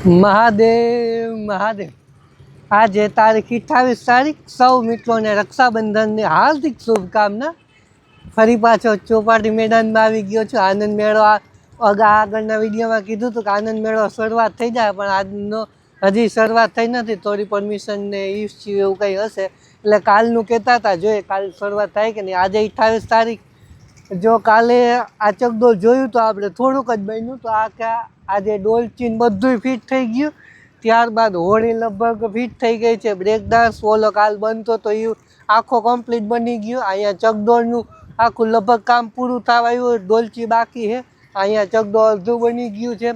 મહાદેવ મહાદેવ। આજે તારીખ 28 તારીખ, સૌ મિત્રોને રક્ષાબંધનની હાર્દિક શુભકામના। ફરી પાછો ચોપાટી મેદાનમાં આવી ગયો છું। આનંદ મેળો આગળના વિડીયોમાં કીધું હતું કે આનંદ મેળો શરૂઆત થઈ જાય, પણ આજનો હજી શરૂઆત થઈ નથી। થોડી પરમિશન ને ઇસ્યુ એવું કંઈ હશે, એટલે કાલનું કહેતા હતા, જોઈએ કાલ શરૂઆત થાય કે નહીં। આજે 28 તારીખ, જો કાલે આ ચકડોળ જોયું તો આપણે થોડુંક જ બન્યું, તો આજે ડોલચીન બધું ફિટ થઈ ગયું। ત્યારબાદ હોળી લગભગ ફિટ થઈ ગઈ છે। બ્રેક ડાન્સ ઓલો કાલ બનતો તો એ આખો કમ્પ્લીટ બની ગયો। અહીંયા ચકડોળનું આખું લગભગ કામ પૂરું થવા આવ્યું, ડોલચી બાકી છે। અહીંયા ચકડોળ અડધું બની ગયું છે।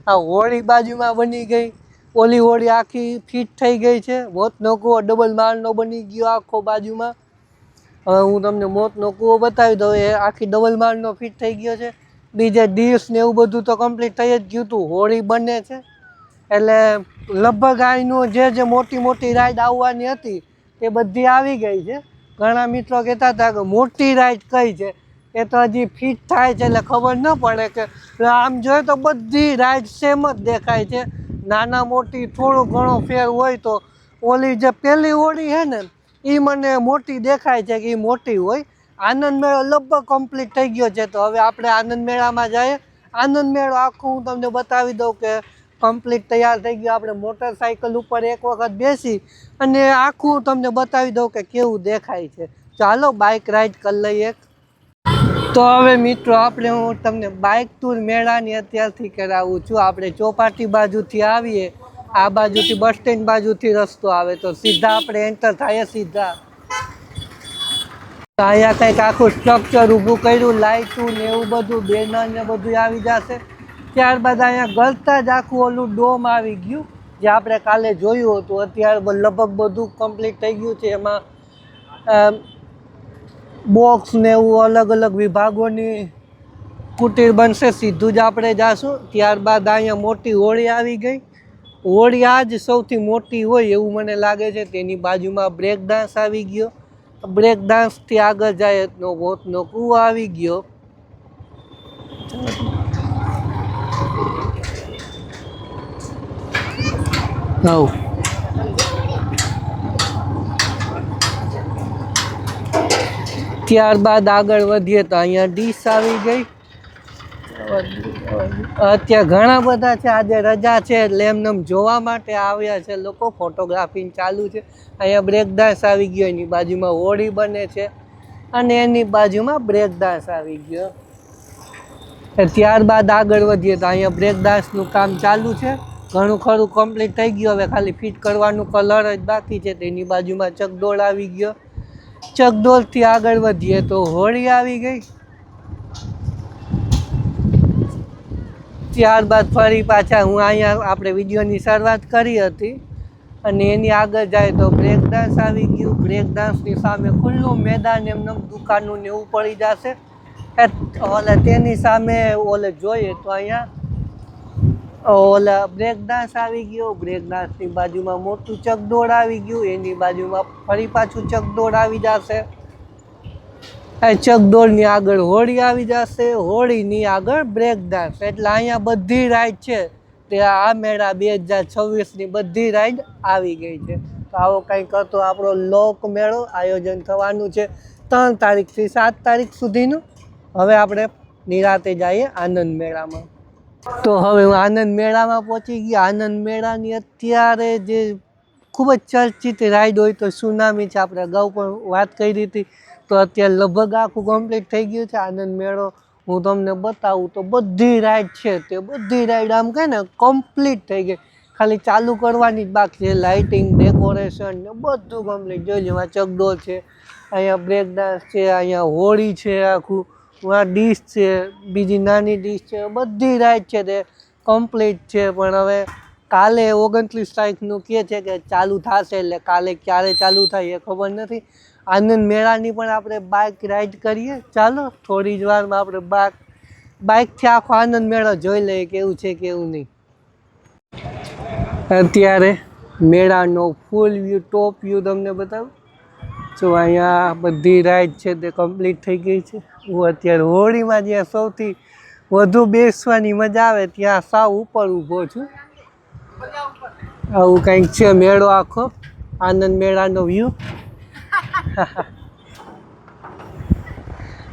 આ હોળી બાજુમાં બની ગઈ, ઓલી હોળી આખી ફિટ થઈ ગઈ છે। મોતનો કૂવો ડબલ માળનો બની ગયો આખો બાજુમાં। હવે હું તમને મોતનો કૂવો બતાવી દઉં, એ આખી ડબલ માળનો ફિટ થઈ ગયો છે। બીજે ડીશ ને એવું બધું તો કમ્પ્લીટ થઈ જ ગયું હતું। હોળી બને છે એટલે લગભગ આનું જે મોટી મોટી રાઈડ આવવાની હતી તે બધી આવી ગઈ છે। ઘણા મિત્રો કહેતા હતા કે મોટી રાઈડ કઈ છે, એ તો હજી ફિટ થાય છે એટલે ખબર ન પડે। કે આમ જોઈએ તો બધી રાઈડ સેમ જ દેખાય છે, નાના મોટી થોડો ઘણો ફેર હોય। તો ઓલી જે પહેલી હોળી છે ને, એ મને મોટી દેખાય છે કે એ મોટી હોય। આનંદ મેળો લગભગ કમ્પ્લીટ થઈ ગયો છે, તો હવે આપણે આનંદ મેળામાં જઈએ। આનંદ મેળો આખું હું તમને બતાવી દઉં કે કમ્પ્લીટ તૈયાર થઈ ગયો। આપણે મોટરસાઇકલ ઉપર એક વખત બેસી અને આખું તમને બતાવી દઉં કે કેવું દેખાય છે। ચાલો બાઇક રાઈડ કરી લઈએ। તો હવે મિત્રો હું તમને બાઇક ટૂર મેળાની અત્યારથી કરાવું છું। આપણે ચોપાટી બાજુથી આવીએ, આ બાજુથી બસ સ્ટેન્ડ બાજુથી રસ્તો આવે, તો સીધા આપણે એન્ટર થાય સીધા। અહીંયા કંઈક આખું સ્ટ્રક્ચર ઊભું કર્યું, લાઇટું ને એવું બધું, બેનર ને બધું આવી જશે। ત્યારબાદ અહીંયા ગળતા જ આખું ઓલું ડોમ આવી ગયું, જે આપણે કાલે જોયું હતું। અત્યારે લગભગ બધું કમ્પ્લીટ થઈ ગયું છે। એમાં બોક્સ ને એવું અલગ અલગ વિભાગોની કુટીર બનશે। સીધું જ આપણે જાશું। ત્યારબાદ અહીંયા મોટી હોળી આવી ગઈ। હોળી આ જ સૌથી મોટી હોય એવું મને લાગે છે। તેની બાજુમાં બ્રેક ડાન્સ આવી ગયો। બ્રેક ડાન્સથી આગળ જાય તો મોતનો કૂવો આવી ગયો। ત્યારબાદ આગળ વધીએ તો અહીંયા ડીશ આવી ગઈ। અત્યારે ઘણા બધા છે, આજે રજા છે એટલે એમને જોવા માટે આવ્યા છે લોકો, ફોટોગ્રાફી ચાલુ છે। અહીંયા બ્રેક ડાન્સ આવી ગયો, એની બાજુમાં હોળી બને છે અને એની બાજુમાં બ્રેક ડાન્સ આવી ગયો। ત્યારબાદ આગળ વધીએ તો અહીંયા બ્રેક ડાન્સનું કામ ચાલુ છે, ઘણું ખરું કમ્પ્લીટ થઈ ગયું। હવે ખાલી ફિટ કરવાનું, કલર જ બાકી છે। તેની બાજુમાં ચકડોળ આવી ગયો। ચકડોળથી આગળ વધીએ તો હોળી આવી ગઈ। ત્યારબાદ ફરી પાછા અહીંયા આપણે વિડીયોની શરૂઆત કરી હતી અને એની આગળ જાય તો બ્રેક ડાન્સ આવી ગયું। બ્રેક ડાન્સની સામે ખુલ્લું મેદાન, એમને દુકાનનું ને એવું પડી જશે। તેની સામે જોઈએ તો અહીંયા બ્રેક ડાન્સ આવી ગયો। બ્રેક ડાન્સની બાજુમાં મોટું ચકડોળ આવી ગયું, એની બાજુમાં ફરી પાછું ચકડોળ આવી જશે। ચકડોળની આગળ હોળી આવી જશે, હોળીની આગળ બ્રેક ડાન્સ। એટલે અહીંયા બધી રાઈડ છે તે આ મેળા 2026ની બધી રાઈડ આવી ગઈ છે। તો આવો કંઈક હતો આપણો લોક મેળો, આયોજન થવાનું છે 3 તારીખથી 7 તારીખ સુધીનું। હવે આપણે નિરાતે જઈએ આનંદ મેળામાં। તો હવે હું આનંદ મેળામાં પહોંચી ગયો। આનંદ મેળાની અત્યારે જે ખૂબ જ ચર્ચિત રાઈડ હોય તો સુનામી છે, આપણે અગાઉ પણ વાત કરી હતી। તો અત્યારે લગભગ આખું કમ્પ્લીટ થઈ ગયું છે આનંદ મેળો। હું તમને બતાવું તો બધી રાઈડ છે તે બધી રાઈડ આમ કહે ને કમ્પ્લીટ થઈ ગઈ, ખાલી ચાલુ કરવાની જ બાકી છે। લાઇટિંગ, ડેકોરેશન ને બધું કમ્પ્લીટ। જોઈ જેમાં ચકડોળ છે, અહીંયા બ્રેક ડાન્સ છે, અહીંયા હોળી છે, આખું આ ડીશ છે, બીજી નાની ડીશ છે, બધી રાઈડ છે તે કમ્પ્લીટ છે। પણ હવે કાલે 29 તારીખનું કહે છે કે ચાલુ થશે, એટલે કાલે ક્યારે ચાલુ થાય એ ખબર નથી। આનંદ મેળાની પણ આપણે બાઇક રાઈડ કરીએ। ચાલો થોડી જ વારમાં આપણે બાઇકથી આખો આનંદ મેળો જોઈ લઈએ કેવું છે કેવું નહીં। અત્યારે મેળાનો ફૂલ વ્યૂ, ટોપ વ્યૂ તમને બતાવું। જો અહીંયા બધી રાઈડ છે તે કમ્પ્લીટ થઈ ગઈ છે। હું અત્યારે હોળીમાં જ્યાં સૌથી વધુ બેસવાની મજા આવે ત્યાં સાવ ઉપર ઊભો છું। આવું કંઈક છે મેળો આખો, આનંદ મેળાનો વ્યૂ.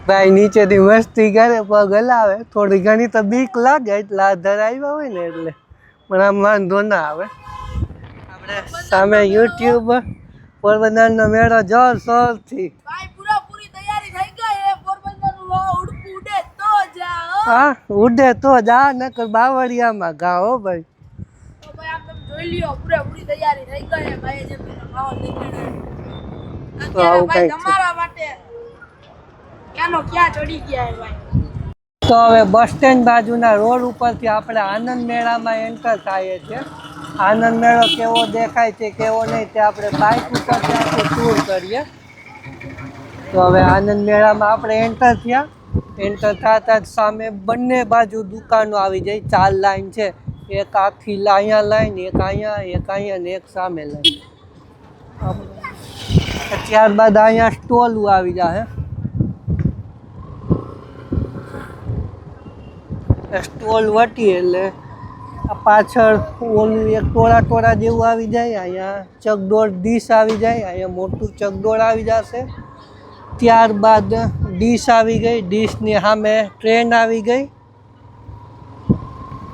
ભાઈ નીચેથી મસ્તી કરે, પગ હલાવે, થોડી ઘણી તો બીક લાગે એટલે આધાર આવ્યા હોય ને એટલે, પણ આમ વાંધો ના આવે. આપણે સામે યુટ્યુબ પોરબંદરનો મેળો જોરશોરથી. હા ઉડે તો જા, નકર બાવળિયામાં ઘા હો ભાઈ. તો આવું કંઈક છે. તો હવે બસ સ્ટેન્ડ બાજુના રોડ ઉપરથી આપણે આનંદ મેળામાં એન્ટર થઈએ છીએ. આનંદ મેળો કેવો દેખાય છે કેવો નહીં તે આપણે બાઇક ઉપરથી આખું ટૂર કરીએ. તો હવે આનંદ મેળામાં આપણે એન્ટર થયા. એન્ટર થતા જ સામે બંને બાજુ દુકાનો આવી જાય, 4 લાઈન છે. એક આખી અહીંયા લાઈન, એક અહીંયા ને એક સામે લાઈન. ત્યારબાદ અહીંયા સ્ટોલ આવી જાય. સ્ટોલ વટી એટલે પાછળ ઓલું એક ટોળા જેવું આવી જાય. અહીંયા ચકડોળ ડીશ આવી જાય, અહીંયા મોટું ચકડોળ આવી જશે. ત્યારબાદ ડીશ આવી ગઈ, ડીશની સામે ટ્રેન આવી ગઈ.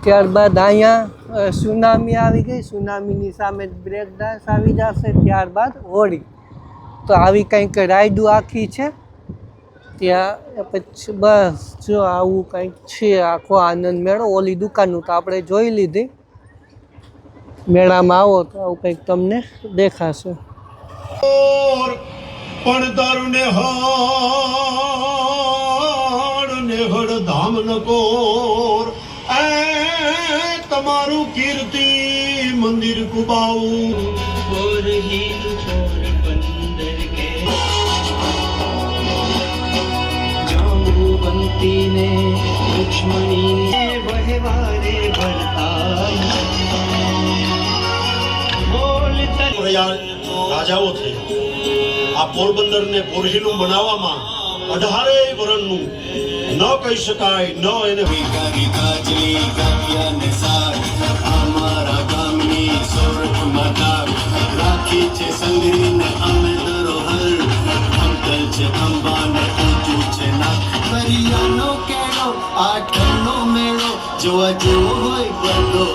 ત્યારબાદ અહીંયા સુનામી આવી ગઈ, સુનામીની સામે બ્રેક ડાન્સ આવી જશે. ત્યારબાદ હોળી. તો આવી કંઈક રાઈડો આખી છે ત્યાં. પછી બસ જો આવું કંઈક છે આખો આનંદ મેળો. ઓલી દુકાનનું તો આપણે જોઈ લીધી. મેળામાં આવો તો આવું કંઈક તમને દેખાશે. પણ તરુને હળ નેહળ ધામ નકોર એ તમારું કીર્તિ મંદિર કુબાવું ઓર હીર ચોર બંદર કે જાઉં બનતી ને લક્ષ્મણી ને વહેવારે ભરતા બોલ રાજાઓ થયા. આ પોરબંદરને પોરહીલું બનાવવામાં 18 વર્ષનું ન કહી શકાય, ન એને અમારા ગામની સોરઠ માતા રાખી છે સંગરીને અમે ધરોહર. અંકલ છે અંબાને ઊંચું છે ના દરિયાનો કેળો, આઠનો મેળો જોવા જેવો હોય બધો